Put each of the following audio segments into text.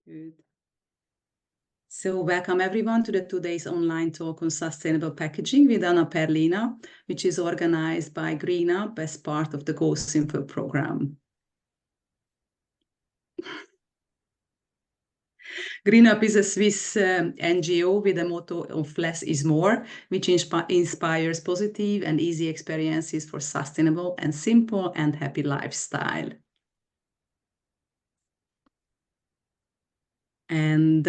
Good. So welcome everyone to the today's online talk on sustainable packaging with Anna Perkins, which is organized by Green Up as part of the GoSimple program. Green Up is a Swiss NGO with a motto of less is more, which inspires positive and easy experiences for sustainable and simple and happy lifestyle. And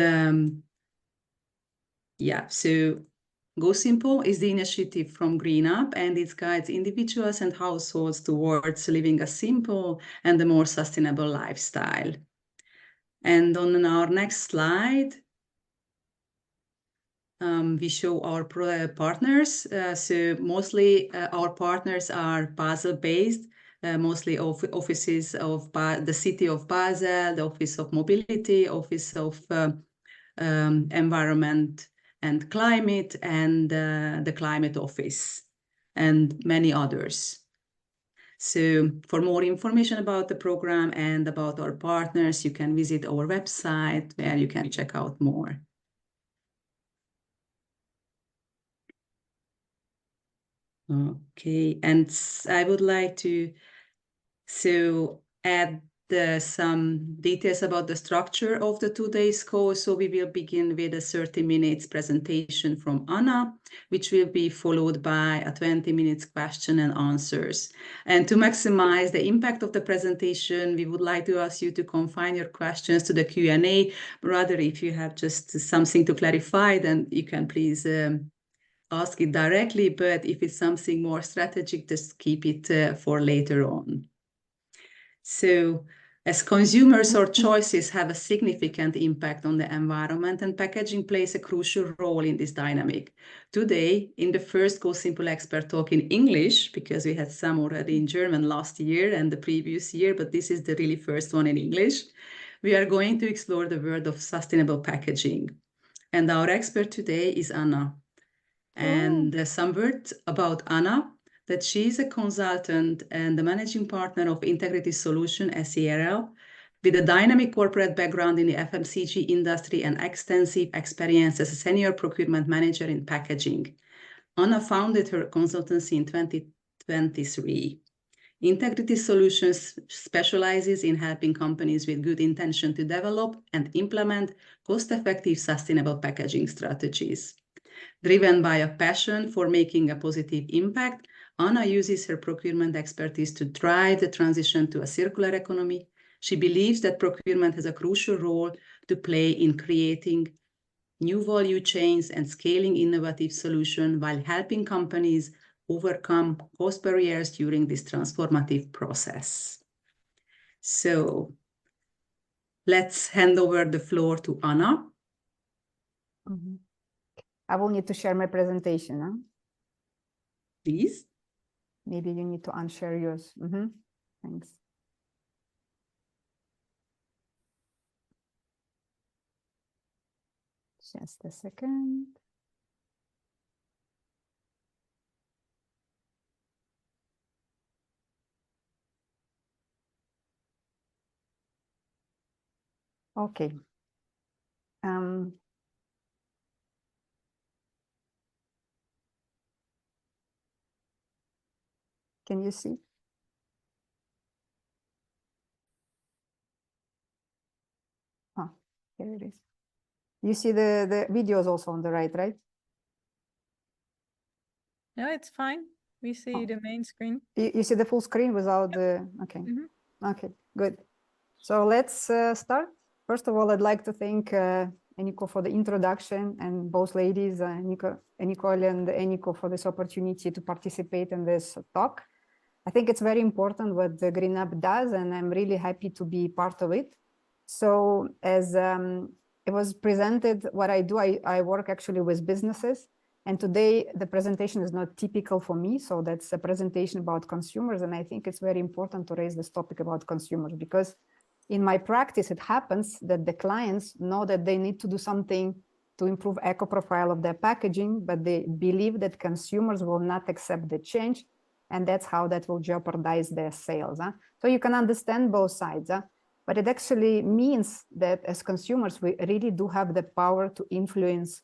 so GoSimple is the initiative from Green Up, and it guides individuals and households towards living a simple and a more sustainable lifestyle. And on our next slide, we show our partners. So mostly our partners are Basel-based, mostly offices of the city of Basel, the Office of Mobility, Office of Environment and Climate, and the Climate Office, and many others. So for more information about the program and about our partners, you can visit our website where you can check out more. Okay, and I would like to add some details about the structure of the today's course. So we will begin with a 30 minutes presentation from Anna, which will be followed by a 20 minutes question and answers. And to maximize the impact of the presentation, we would like to ask you to confine your questions to the Q&A. Rather, if you have just something to clarify, then you can please ask it directly. But if it's something more strategic, just keep it for later on. So as consumers, our choices have a significant impact on the environment, and packaging plays a crucial role in this dynamic. Today, in the first GoSimple Expert Talk in English, because we had some already in German last year and the previous year, but this is the really first one in English, we are going to explore the world of sustainable packaging. And our expert today is Anna. And some words about Anna, that she is a consultant and the managing partner of Integrity Solution, SERL, with a dynamic corporate background in the FMCG industry and extensive experience as a senior procurement manager in packaging. Anna founded her consultancy in 2023. Integrity Solutions specializes in helping companies with good intention to develop and implement cost-effective sustainable packaging strategies. Driven by a passion for making a positive impact, Anna uses her procurement expertise to drive the transition to a circular economy. She believes that procurement has a crucial role to play in creating new value chains and scaling innovative solutions while helping companies overcome cost barriers during this transformative process. So let's hand over the floor to Anna. I will need to share my presentation, huh? Please. Maybe you need to unshare yours. Thanks. Just a second. Okay. Can you see? Oh, here it is. You see the videos also on the right? Yeah, it's fine. We see the main screen. You see the full screen without the... Okay. Okay, good. So let's start. First of all, I'd like to thank Eniko for the introduction, and both ladies, Nicole and Eniko, for this opportunity to participate in this talk. I think it's very important what the Green Up does, and I'm really happy to be part of it. So as it was presented, what I do, I work actually with businesses. And today the presentation is not typical for me. So that's a presentation about consumers. And I think it's very important to raise this topic about consumers, because in my practice, it happens that the clients know that they need to do something to improve eco profile of their packaging, but they believe that consumers will not accept the change. And that's how that will jeopardize their sales. So you can understand both sides. but it actually means that as consumers, we really do have the power to influence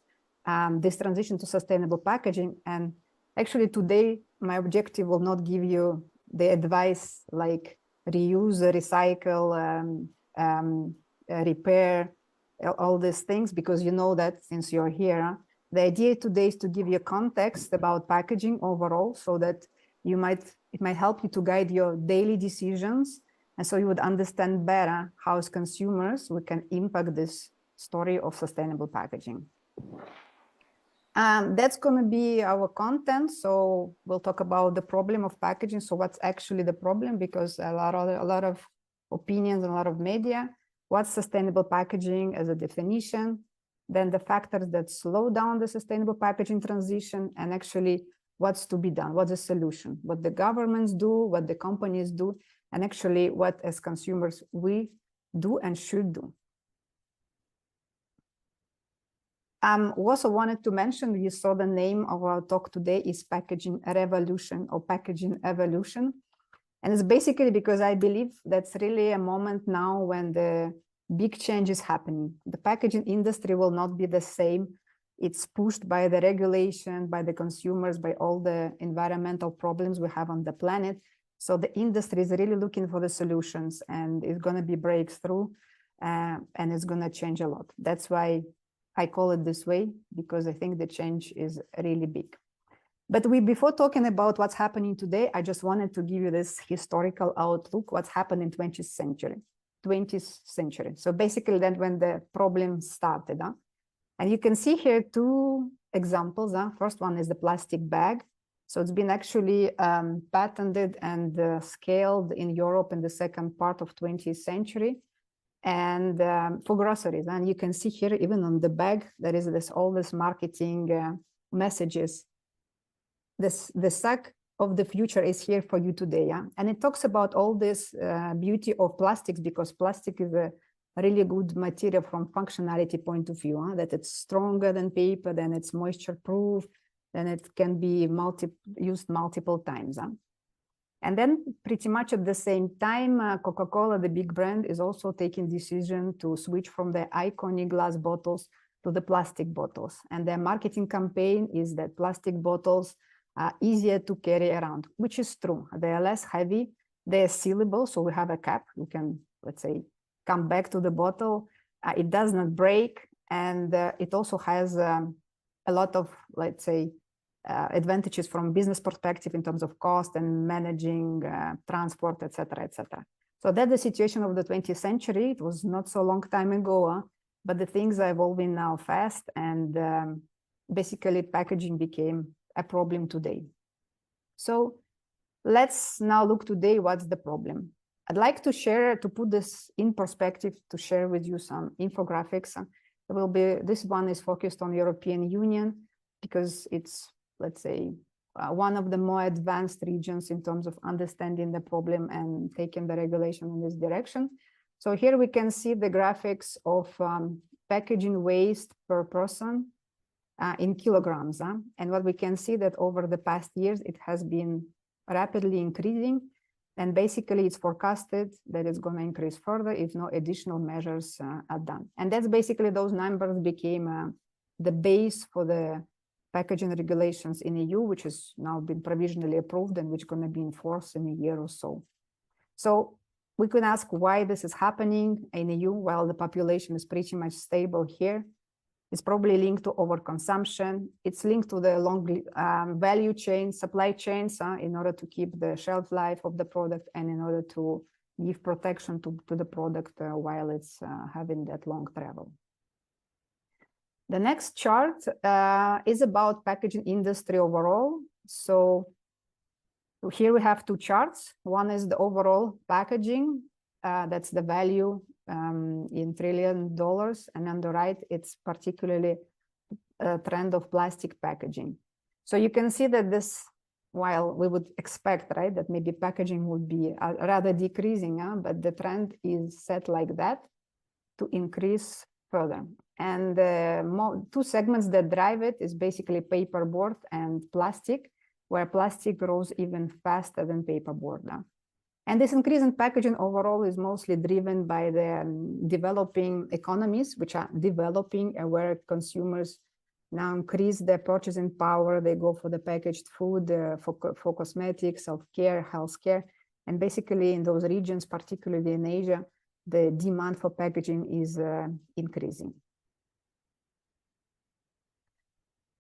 this transition to sustainable packaging. And actually today, my objective will not give you the advice like reuse, recycle, repair, all these things, because you know that since you're here. The idea today is to give you context about packaging overall, so that it might help you to guide your daily decisions. And so you would understand better how as consumers we can impact this story of sustainable packaging. That's going to be our content. So we'll talk about the problem of packaging. So what's actually the problem? Because a lot of opinions and a lot of media. What's sustainable packaging as a definition? Then the factors that slow down the sustainable packaging transition, and actually what's to be done, what's the solution, what the governments do, what the companies do, and actually what as consumers we do and should do. Also wanted to mention, you saw the name of our talk today is Packaging Revolution or Packaging Evolution. And it's basically because I believe that's really a moment now when the big change is happening. The packaging industry will not be the same. It's pushed by the regulation, by the consumers, by all the environmental problems we have on the planet. So the industry is really looking for the solutions, and it's going to be breakthrough, and it's going to change a lot. That's why I call it this way, because I think the change is really big. But before talking about what's happening today, I just wanted to give you this historical outlook, what's happened in 20th century. So basically then when the problem started. And you can see here two examples. First one is the plastic bag. So it's been actually patented and scaled in Europe in the second part of 20th century. And for groceries, and you can see here, even on the bag, there is all this marketing messages. The sack of the future is here for you today. And it talks about all this beauty of plastics, because plastic is a really good material from functionality point of view, that it's stronger than paper, then it's moisture proof, then it can be used multiple times. And then pretty much at the same time, Coca-Cola, the big brand, is also taking decision to switch from the iconic glass bottles to the plastic bottles. And their marketing campaign is that plastic bottles are easier to carry around, which is true. They are less heavy, they are sealable, so we have a cap. You can, let's say, come back to the bottle. It does not break, and it also has a lot of, let's say, advantages from business perspective in terms of cost and managing transport, etc., etc. So that's the situation of the 20th century. It was not so long time ago, but the things are evolving now fast, and basically packaging became a problem today. So let's now look today what's the problem. I'd like to share, to put this in perspective, to share with you some infographics. This one is focused on European Union, because it's, let's say, one of the more advanced regions in terms of understanding the problem and taking the regulation in this direction. So here we can see the graphics of packaging waste per person in kilograms. And what we can see that over the past years, it has been rapidly increasing. And basically it's forecasted that it's going to increase further if no additional measures are done. And that's basically, those numbers became the base for the packaging regulations in EU, which has now been provisionally approved and which is going to be enforced in a year or so. So we can ask why this is happening in EU while the population is pretty much stable here. It's probably linked to overconsumption. It's linked to the long value chain, supply chains, in order to keep the shelf life of the product and in order to give protection to the product while it's having that long travel. The next chart is about packaging industry overall. So here we have two charts. One is the overall packaging, that's the value in $1 trillion, and on the right, it's particularly a trend of plastic packaging. So you can see that this, while we would expect, right, that maybe packaging would be rather decreasing, but the trend is set like that to increase further. And two segments that drive it is basically paperboard and plastic, where plastic grows even faster than paperboard. And this increase in packaging overall is mostly driven by the developing economies, which are developing, where consumers now increase their purchasing power. They go for the packaged food, for cosmetics, self-care, healthcare. And basically in those regions, particularly in Asia, the demand for packaging is increasing.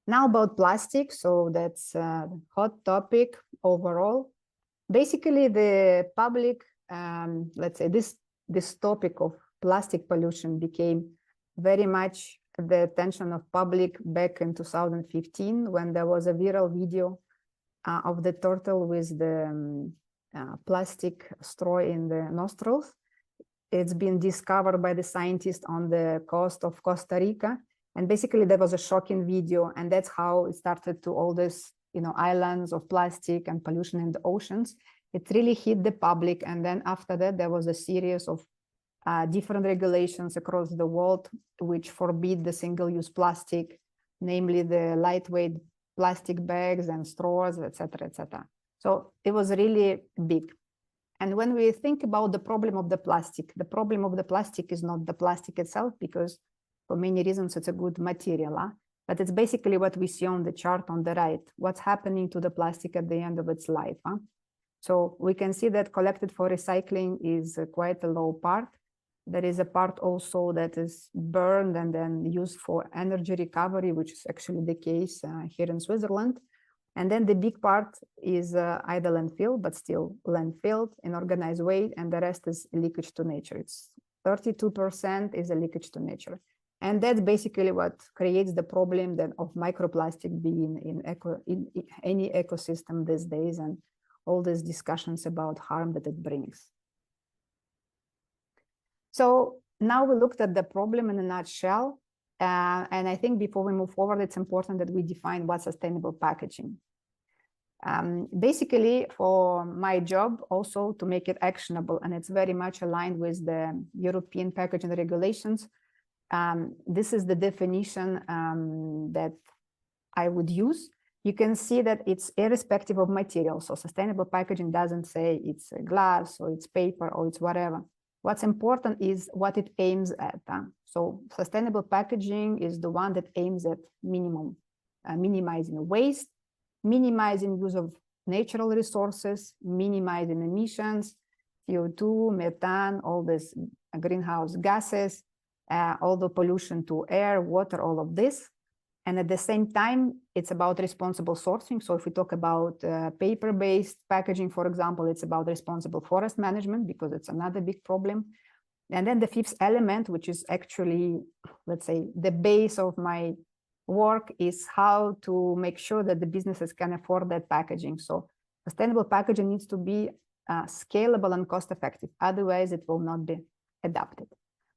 Now about plastic, so that's a hot topic overall. Basically, the public, let's say this topic of plastic pollution became very much the attention of public back in 2015, when there was a viral video of the turtle with the plastic straw in the nostrils. It's been discovered by the scientists on the coast of Costa Rica. And basically there was a shocking video, and that's how it started to all this, islands of plastic and pollution in the oceans. It really hit the public. And then after that, there was a series of different regulations across the world, which forbid the single-use plastic, namely the lightweight plastic bags and straws, etc., etc. So it was really big. And when we think about the problem of the plastic is not the plastic itself, because for many reasons it's a good material, but it's basically what we see on the chart on the right, what's happening to the plastic at the end of its life. So we can see that collected for recycling is quite a low part. There is a part also that is burned and then used for energy recovery, which is actually the case here in Switzerland. And then the big part is either landfill, but still landfill in organized way, and the rest is leakage to nature. It's 32% is a leakage to nature. And that's basically what creates the problem then of microplastic being in any ecosystem these days, and all these discussions about harm that it brings. So now we looked at the problem in a nutshell. And I think before we move forward, it's important that we define what's sustainable packaging. Basically, for my job also to make it actionable, and it's very much aligned with the European packaging regulations. This is the definition that I would use. You can see that it's irrespective of material. So sustainable packaging doesn't say it's glass or it's paper or it's whatever. What's important is what it aims at. So sustainable packaging is the one that aims at minimizing waste, minimizing use of natural resources, minimizing emissions, CO2, methane, all these greenhouse gases, all the pollution to air, water, all of this. And at the same time, it's about responsible sourcing. So if we talk about paper-based packaging, for example, it's about responsible forest management, because it's another big problem. And then the fifth element, which is actually, let's say, the base of my work, is how to make sure that the businesses can afford that packaging. So sustainable packaging needs to be scalable and cost-effective. Otherwise, it will not be adapted.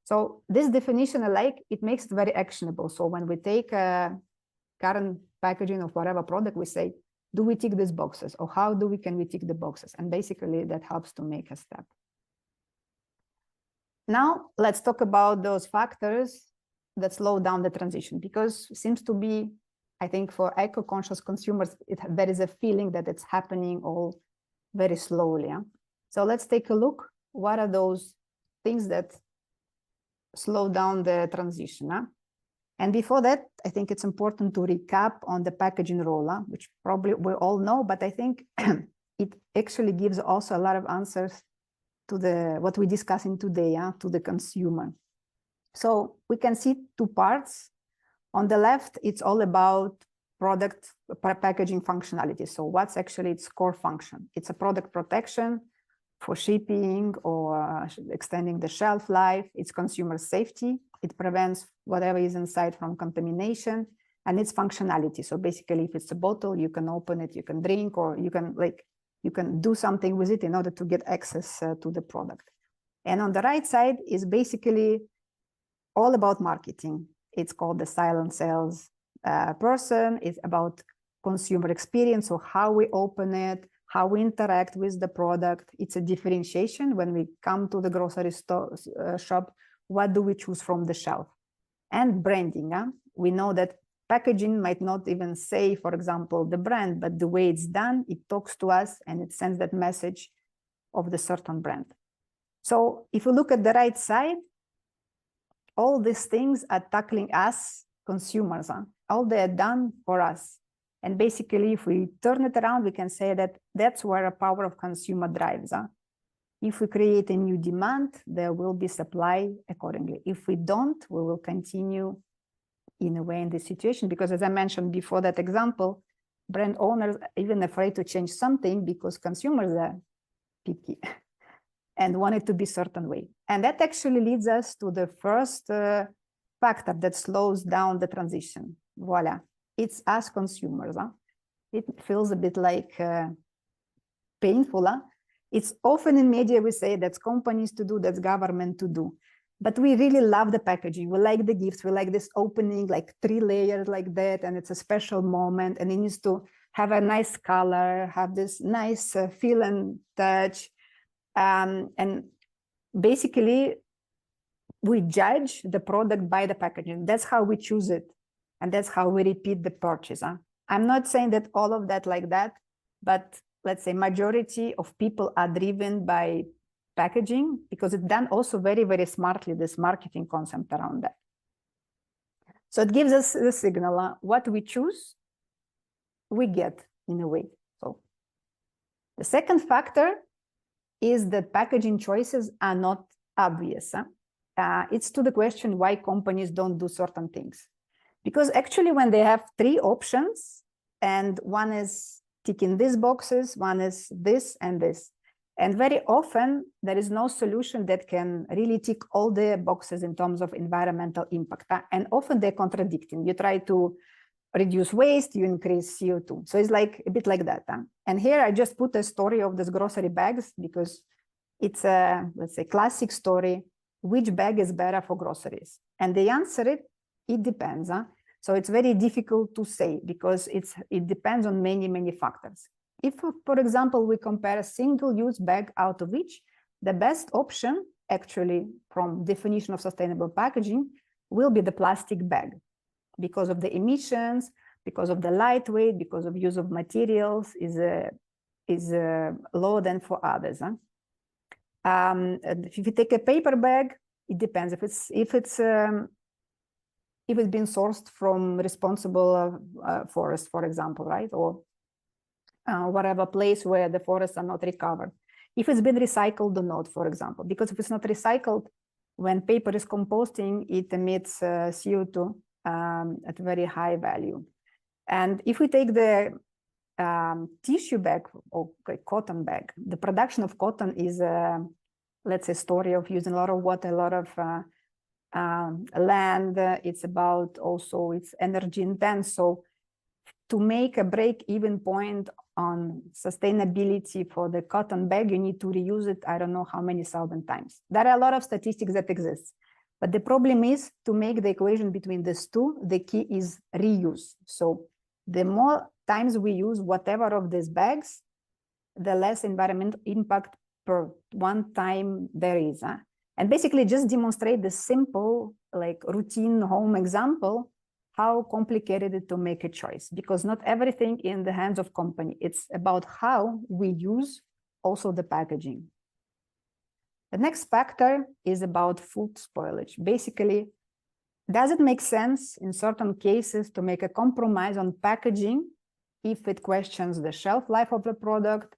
So this definition, it makes it very actionable. So when we take current packaging of whatever product, we say, do we tick these boxes, or how can we tick the boxes? And basically that helps to make a step. Now let's talk about those factors that slow down the transition, because it seems to be, I think, for eco-conscious consumers, there is a feeling that it's happening all very slowly. So let's take a look. What are those things that slow down the transition? And before that, I think it's important to recap on the packaging role, which probably we all know, but I think it actually gives also a lot of answers to what we're discussing today, to the consumer. So we can see two parts. On the left, it's all about product packaging functionality. So what's actually its core function? It's a product protection for shipping or extending the shelf life. It's consumer safety. It prevents whatever is inside from contamination, and its functionality. So basically, if it's a bottle, you can open it, you can drink, or you can do something with it in order to get access to the product. And on the right side is basically all about marketing. It's called the silent sales person. It's about consumer experience, so how we open it, how we interact with the product. It's a differentiation. When we come to the grocery store, shop, what do we choose from the shelf? And branding. We know that packaging might not even say, for example, the brand, but the way it's done, it talks to us and it sends that message of the certain brand. So if you look at the right side, all these things are tackling us consumers. All they are done for us. And basically, if we turn it around, we can say that that's where the power of consumer drives. If we create a new demand, there will be supply accordingly. If we don't, we will continue in a way in this situation, because as I mentioned before that example, brand owners are even afraid to change something because consumers are picky and want it to be a certain way. And that actually leads us to the first factor that slows down the transition. Voila, it's us consumers. It feels a bit like painful. It's often in media we say that's companies to do, that's government to do. But we really love the packaging. We like the gifts. We like this opening, like 3 layers like that. And it's a special moment. And it needs to have a nice color, have this nice feel and touch. And basically, we judge the product by the packaging. That's how we choose it. And that's how we repeat the purchase. I'm not saying that all of that like that, but let's say majority of people are driven by packaging because it's done also very, very smartly, this marketing concept around that. So it gives us the signal, what we choose, we get in a way. So the second factor is that packaging choices are not obvious. It's to the question why companies don't do certain things. Because actually when they have 3 options and one is ticking these boxes, one is this and this. And very often there is no solution that can really tick all the boxes in terms of environmental impact. And often they're contradicting. You try to reduce waste, you increase CO2. So it's like a bit like that. And here I just put a story of these grocery bags because it's a, let's say, classic story. Which bag is better for groceries? And the answer is, it depends. So it's very difficult to say because it depends on many, many factors. If, for example, we compare a single-use bag out of each, the best option, actually, from definition of sustainable packaging, will be the plastic bag because of the emissions, because of the lightweight, because of use of materials is lower than for others. If you take a paper bag, it depends. If it's been sourced from responsible forest, for example, right, or whatever place where the forests are not recovered. If it's been recycled or not, for example, because if it's not recycled, when paper is composting, it emits CO2 at very high value. And if we take the tissue bag or cotton bag, the production of cotton is, let's say, story of using a lot of water, a lot of land. It's about also it's energy intense. So to make a break-even point on sustainability for the cotton bag, you need to reuse it, I don't know how many thousand times. There are a lot of statistics that exist. But the problem is to make the equation between these two, the key is reuse. So the more times we use whatever of these bags, the less environmental impact per one time there is. And basically just demonstrate the simple, like routine home example, how complicated it to make a choice, because not everything in the hands of company. It's about how we use also the packaging. The next factor is about food spoilage. Basically, does it make sense in certain cases to make a compromise on packaging if it questions the shelf life of the product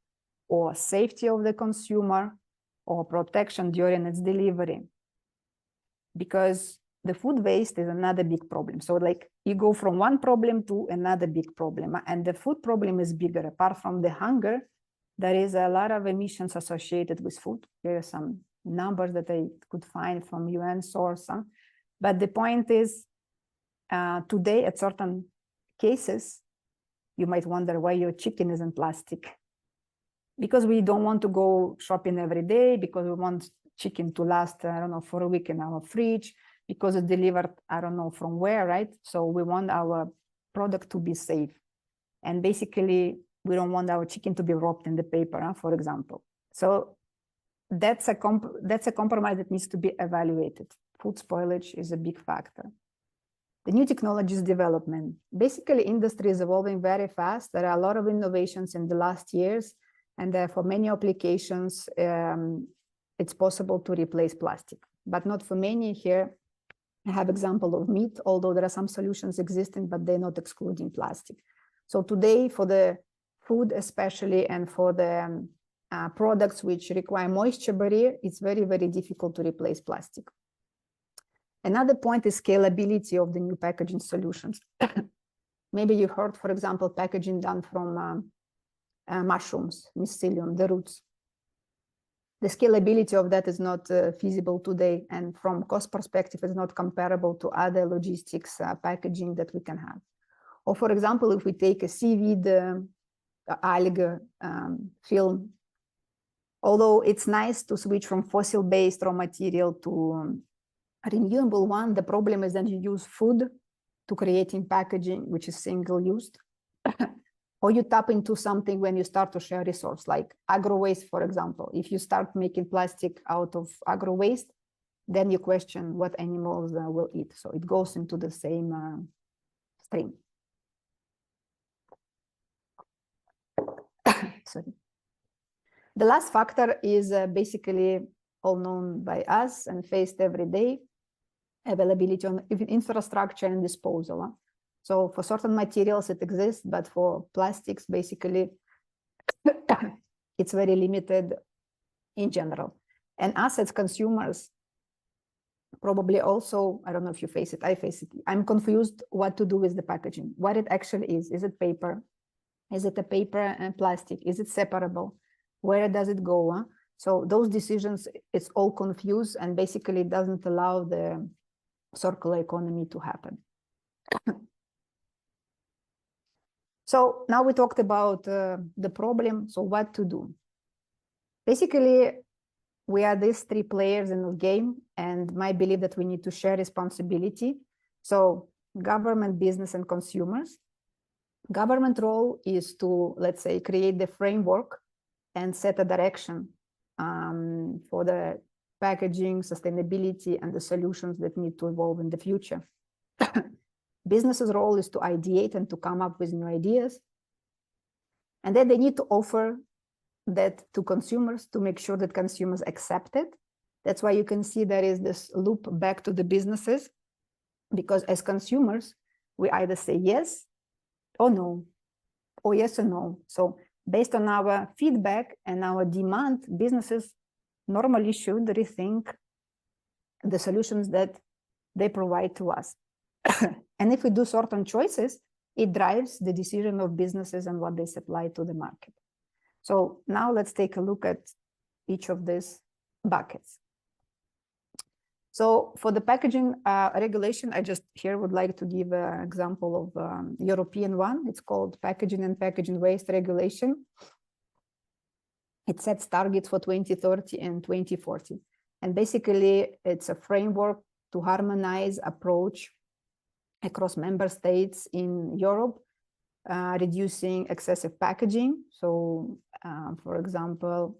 or safety of the consumer or protection during its delivery? Because the food waste is another big problem. So like you go from one problem to another big problem, and the food problem is bigger. Apart from the hunger, there is a lot of emissions associated with food. There are some numbers that I could find from UN source. But the point is, today at certain cases, you might wonder why your chicken isn't plastic. Because we don't want to go shopping every day, because we want chicken to last, I don't know, for a week in our fridge, because it's delivered, I don't know from where, right? So we want our product to be safe. And basically, we don't want our chicken to be wrapped in the paper, for example. So that's a compromise that needs to be evaluated. Food spoilage is a big factor. The new technologies development. Basically, industry is evolving very fast. There are a lot of innovations in the last years. And for many applications, it's possible to replace plastic, but not for many. Here I have example of meat, although there are some solutions existing, but they're not excluding plastic. So today, for the food especially, and for the products which require moisture barrier, it's very, very difficult to replace plastic. Another point is scalability of the new packaging solutions. Maybe you heard, for example, packaging done from mushrooms, mycelium, the roots. The scalability of that is not feasible today, and from cost perspective is not comparable to other logistics packaging that we can have. Or for example, if we take a seaweed algae film, although it's nice to switch from fossil-based raw material to renewable one, the problem is that you use food to creating packaging which is single-used. Or you tap into something when you start to share resource, like agro waste, for example. If you start making plastic out of agro waste, then you question what animals will eat. So it goes into the same stream. Sorry. The last factor is basically all known by us and faced every day: availability on infrastructure and disposal. So for certain materials it exists, but for plastics, basically, it's very limited in general. And us as consumers, probably also, I don't know if you face it, I face it. I'm confused what to do with the packaging, what it actually is. Is it paper? Is it a paper and plastic? Is it separable? Where does it go? So those decisions, it's all confused, and basically doesn't allow the circular economy to happen. So now we talked about the problem, so what to do? Basically, we are these three players in the game, and my belief that we need to share responsibility. So government, business, and consumers. Government role is to, let's say, create the framework and set a direction for the packaging, sustainability, and the solutions that need to evolve in the future. Business's role is to ideate and to come up with new ideas. And then they need to offer that to consumers to make sure that consumers accept it. That's why you can see there is this loop back to the businesses, because as consumers, we either say yes or no, or yes or no. So based on our feedback and our demand, businesses normally should rethink the solutions that they provide to us. And if we do certain choices, it drives the decision of businesses and what they supply to the market. So now let's take a look at each of these buckets. So for the packaging regulation, I just here would like to give an example of European one. It's called Packaging and Packaging Waste Regulation. It sets targets for 2030 and 2040. And basically, it's a framework to harmonize approach across member states in Europe, reducing excessive packaging. So, for example,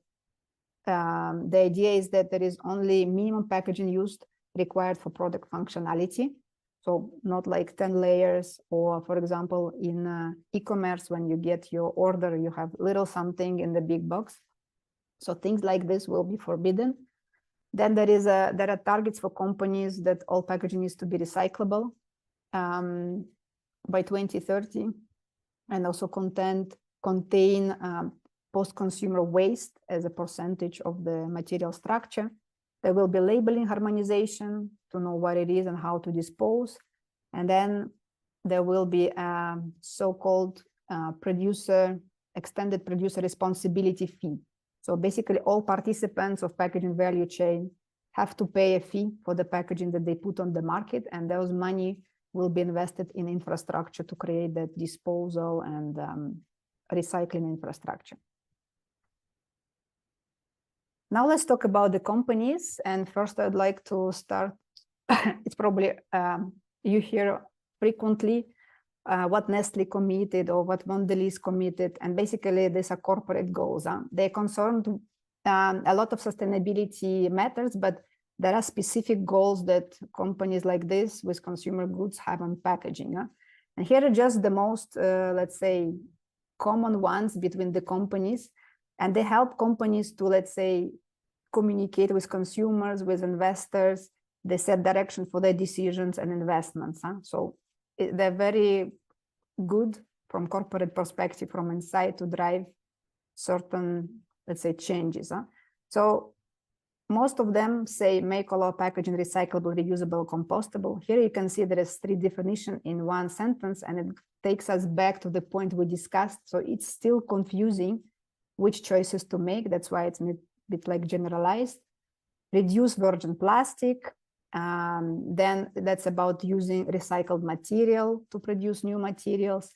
the idea is that there is only minimum packaging used required for product functionality. So not like 10 layers, or for example, in e-commerce, when you get your order, you have little something in the big box. So things like this will be forbidden. Then there are targets for companies that all packaging needs to be recyclable by 2030, and also contain post-consumer waste as a percentage of the material structure. There will be labeling harmonization to know what it is and how to dispose. And then there will be a so-called extended producer responsibility fee. So basically all participants of packaging value chain have to pay a fee for the packaging that they put on the market, and those money will be invested in infrastructure to create that disposal and recycling infrastructure. Now let's talk about the companies. And first I'd like to start, it's probably, you hear frequently what Nestle committed or what Mondelez committed. And basically these are corporate goals. They're concerned a lot of sustainability matters, but there are specific goals that companies like this with consumer goods have on packaging. And here are just the most, let's say, common ones between the companies. And they help companies to, let's say, communicate with consumers, with investors. They set direction for their decisions and investments. So they're very good from corporate perspective, from inside, to drive certain, let's say, changes. So most of them say make all our packaging recyclable, reusable, compostable. Here you can see there is 3 definitions in one sentence, and it takes us back to the point we discussed. So it's still confusing which choices to make. That's why it's a bit like generalized. Reduce virgin plastic. Then that's about using recycled material to produce new materials.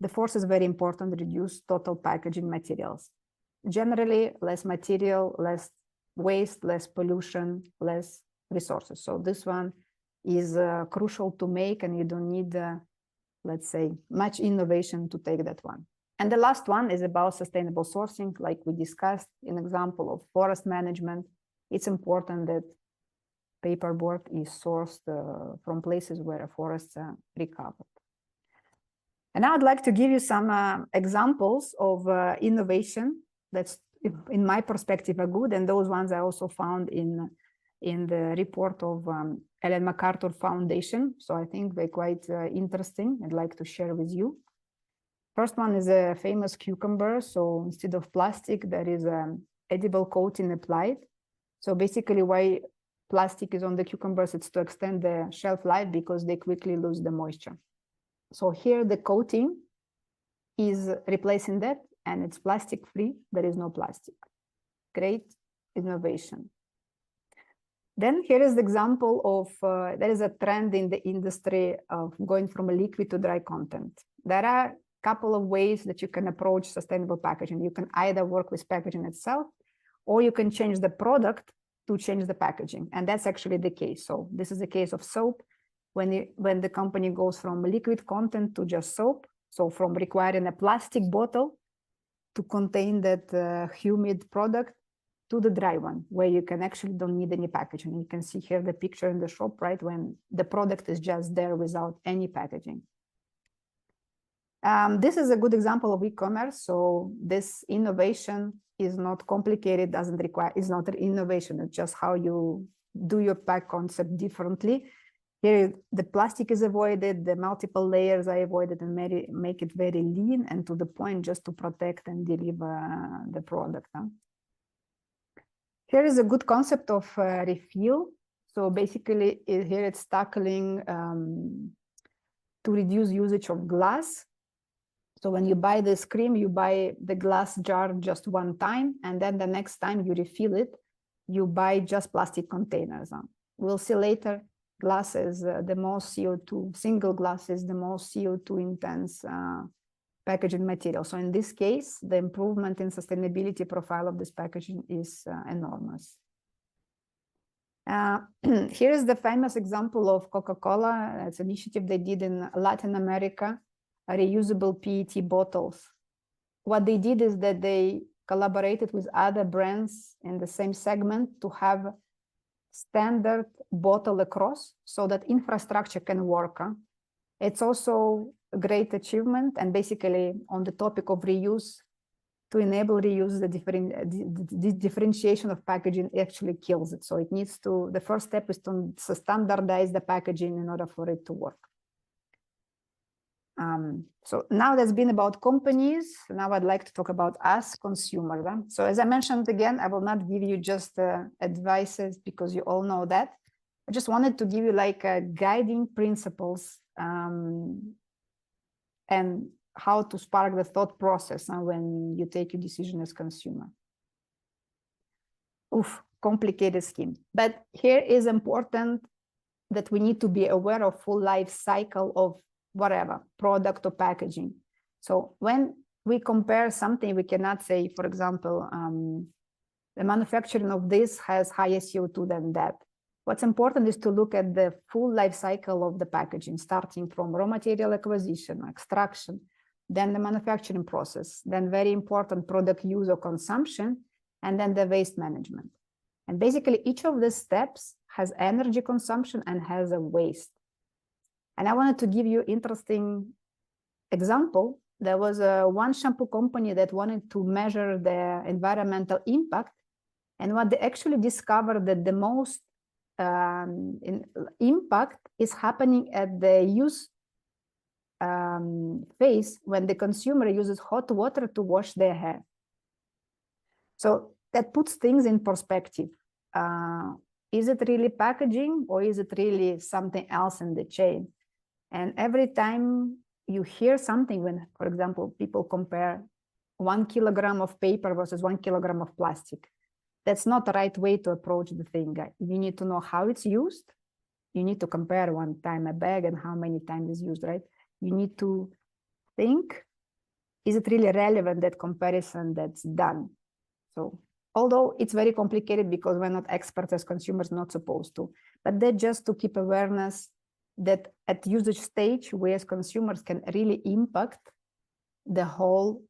The fourth is very important, reduce total packaging materials. Generally, less material, less waste, less pollution, less resources. So this one is crucial to make, and you don't need, let's say, much innovation to take that one. And the last one is about sustainable sourcing, like we discussed, an example of forest management. It's important that paperboard is sourced from places where forests are recovered. And now I'd like to give you some examples of innovation that's, in my perspective, are good, and those ones I also found in the report of Ellen MacArthur Foundation. So I think they're quite interesting. I'd like to share with you. First one is a famous cucumber. So instead of plastic, there is an edible coating applied. So basically, why plastic is on the cucumbers, it's to extend the shelf life because they quickly lose the moisture. So here the coating is replacing that, and it's plastic free. There is no plastic. Great innovation. Then here is the example of, there is a trend in the industry of going from a liquid to dry content. There are a couple of ways that you can approach sustainable packaging. You can either work with packaging itself, or you can change the product to change the packaging. And that's actually the case. So this is the case of soap. When the company goes from liquid content to just soap, so from requiring a plastic bottle to contain that humid product to the dry one, where you can actually don't need any packaging. You can see here the picture in the shop, right, when the product is just there without any packaging. This is a good example of e-commerce. So this innovation is not complicated, doesn't require, it's not an innovation, it's just how you do your pack concept differently. Here, the plastic is avoided, the multiple layers are avoided, and make it very lean and to the point, just to protect and deliver the product. Here is a good concept of refill. So basically, here it's tackling to reduce usage of glass. So when you buy this cream, you buy the glass jar just one time, and then the next time you refill it, you buy just plastic containers. We'll see later. Glass is the most CO2, single glass is the most CO2 intense packaging material. So in this case, the improvement in sustainability profile of this packaging is enormous. Here is the famous example of Coca-Cola. It's an initiative they did in Latin America, reusable PET bottles. What they did is that they collaborated with other brands in the same segment to have standard bottle across so that infrastructure can work. It's also a great achievement, and basically on the topic of reuse, to enable reuse, the differentiation of packaging actually kills it. So it needs to, the first step is to standardize the packaging in order for it to work. So now that's been about companies. Now I'd like to talk about us, consumers. So as I mentioned again, I will not give you just advices because you all know that. I just wanted to give you like guiding principles and how to spark the thought process when you take your decision as consumer. Oof, complicated scheme. But here is important that we need to be aware of full life cycle of whatever, product or packaging. So when we compare something, we cannot say, for example, the manufacturing of this has higher CO2 than that. What's important is to look at the full life cycle of the packaging, starting from raw material acquisition, extraction, then the manufacturing process, then very important product use or consumption, and then the waste management. And basically each of these steps has energy consumption and has a waste. And I wanted to give you an interesting example there was one shampoo company that wanted to measure the environmental impact. And what they actually discovered that the most impact is happening at the use phase when the consumer uses hot water to wash their hair. So that puts things in perspective. Is it really packaging or is it really something else in the chain? And every time you hear something, when, for example, people compare 1 kilogram of paper versus 1 kilogram of plastic, that's not the right way to approach the thing. You need to know how it's used. You need to compare one time a bag and how many times it's used, right? You need to think, is it really relevant, that comparison that's done? So although it's very complicated because we're not experts as consumers, not supposed to, but that just to keep awareness that at usage stage, we as consumers can really impact the whole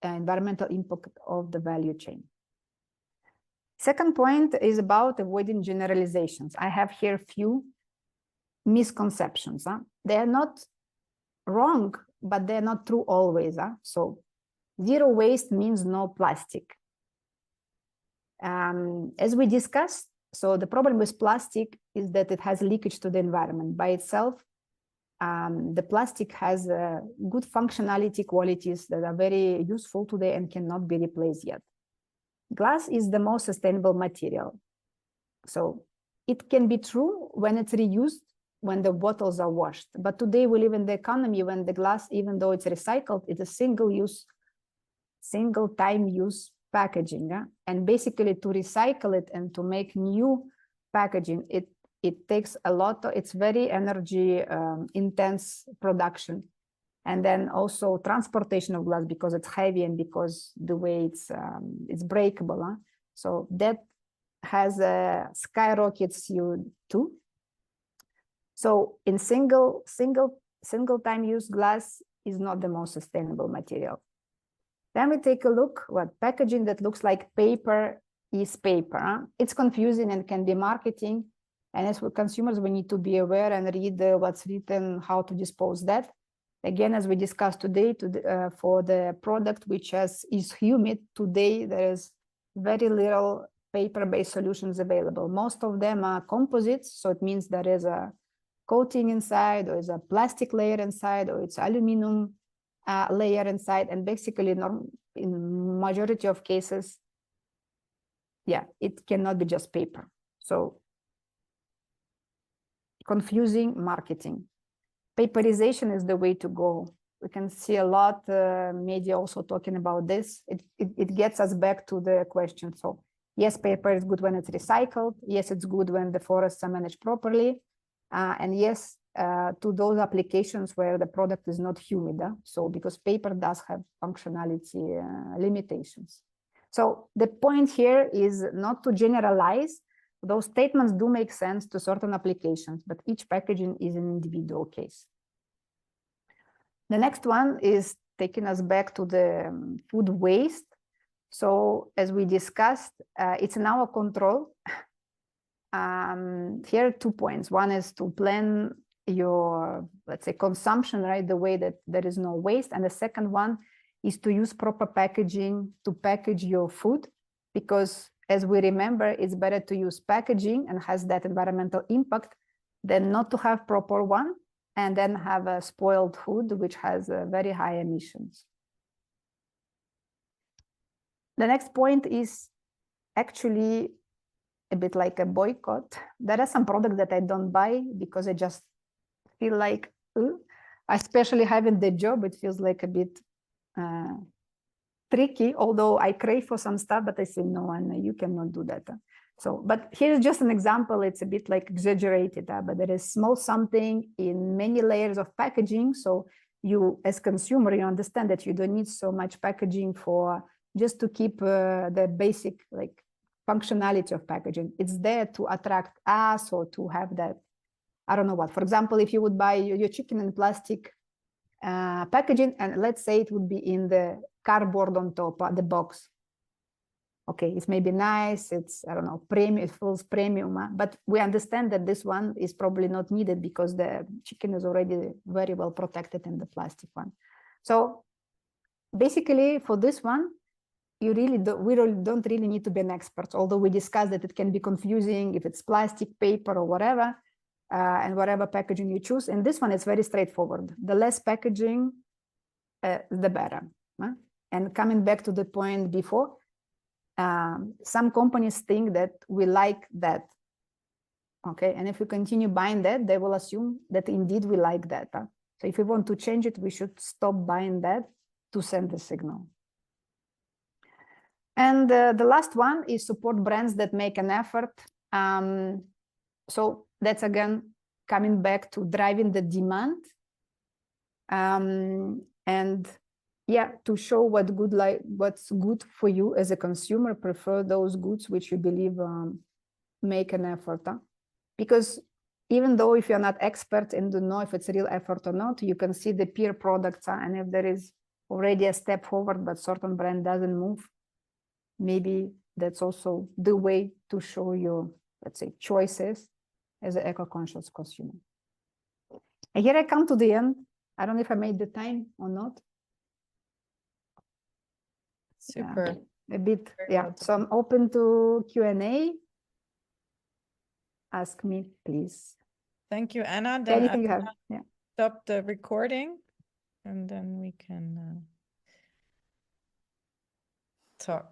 environmental impact of the value chain. Second point is about avoiding generalizations. I have here a few misconceptions. They are not wrong, but they're not true always. So zero waste means no plastic. As we discussed, so the problem with plastic is that it has leakage to the environment. By itself, the plastic has good functionality qualities that are very useful today and cannot be replaced yet. Glass is the most sustainable material. So it can be true when it's reused, when the bottles are washed. But today we live in the economy when the glass, even though it's recycled, it's a single time use packaging. And basically to recycle it and to make new packaging, it takes a lot, it's very energy intense production. And then also transportation of glass because it's heavy and because the way it's breakable. So that has skyrockets CO2. So in single time use, glass is not the most sustainable material. Then we take a look what packaging that looks like paper is paper. It's confusing and can be marketing. And as consumers, we need to be aware and read what's written, how to dispose that. Again, as we discussed today, for the product which is humid, today there is very little paper-based solutions available. Most of them are composites, so it means there is a coating inside, or is a plastic layer inside, or it's aluminum layer inside, and basically in majority of cases, yeah, it cannot be just paper. So confusing marketing. Paperization is the way to go. We can see a lot media also talking about this. It gets us back to the question. So yes, paper is good when it's recycled. Yes, it's good when the forests are managed properly. And yes, to those applications where the product is not humid. So because paper does have functionality limitations. So the point here is not to generalize. Those statements do make sense to certain applications, but each packaging is an individual case. The next one is taking us back to the food waste. So as we discussed, it's in our control. Here are 2 points. One is to plan your, let's say, consumption, right, the way that there is no waste. And the second one is to use proper packaging to package your food, because as we remember, it's better to use packaging and has that environmental impact than not to have proper one and then have a spoiled food, which has very high emissions. The next point is actually a bit like a boycott. There are some products that I don't buy because I just feel like, especially having the job, it feels like a bit tricky, although I crave for some stuff, but I say, no, Anna, you cannot do that. So, but here's just an example. It's a bit like exaggerated, but there is small something in many layers of packaging. So you, as consumer, you understand that you don't need so much packaging for just to keep the basic like functionality of packaging. It's there to attract us or to have that, I don't know what. For example, if you would buy your chicken in plastic packaging, and let's say it would be in the cardboard on top, the box. Okay, it's maybe nice, it's, I don't know, premium, it feels premium, but we understand that this one is probably not needed because the chicken is already very well protected in the plastic one. So basically for this one, we don't really need to be an expert, although we discussed that it can be confusing if it's plastic, paper, or whatever, and whatever packaging you choose. And this one is very straightforward. The less packaging, the better. And coming back to the point before, some companies think that we like that. Okay, and if we continue buying that, they will assume that indeed we like that. So if we want to change it, we should stop buying that to send the signal. And the last one is support brands that make an effort. So that's again coming back to driving the demand, and yeah, to show what's good for you as a consumer. Prefer those goods which you believe make an effort. Because even though if you're not expert and don't know if it's a real effort or not, you can see the peer products, and if there is already a step forward, but certain brand doesn't move, maybe that's also the way to show your, let's say, choices as an eco-conscious consumer. And here I come to the end. I don't know if I made the time or not. Super. A bit, Very yeah. well So I'm open to Q&A. Ask me, please. Thank you, Anna. Then Anything you I'm have, gonna yeah. stop the recording, and then we can talk.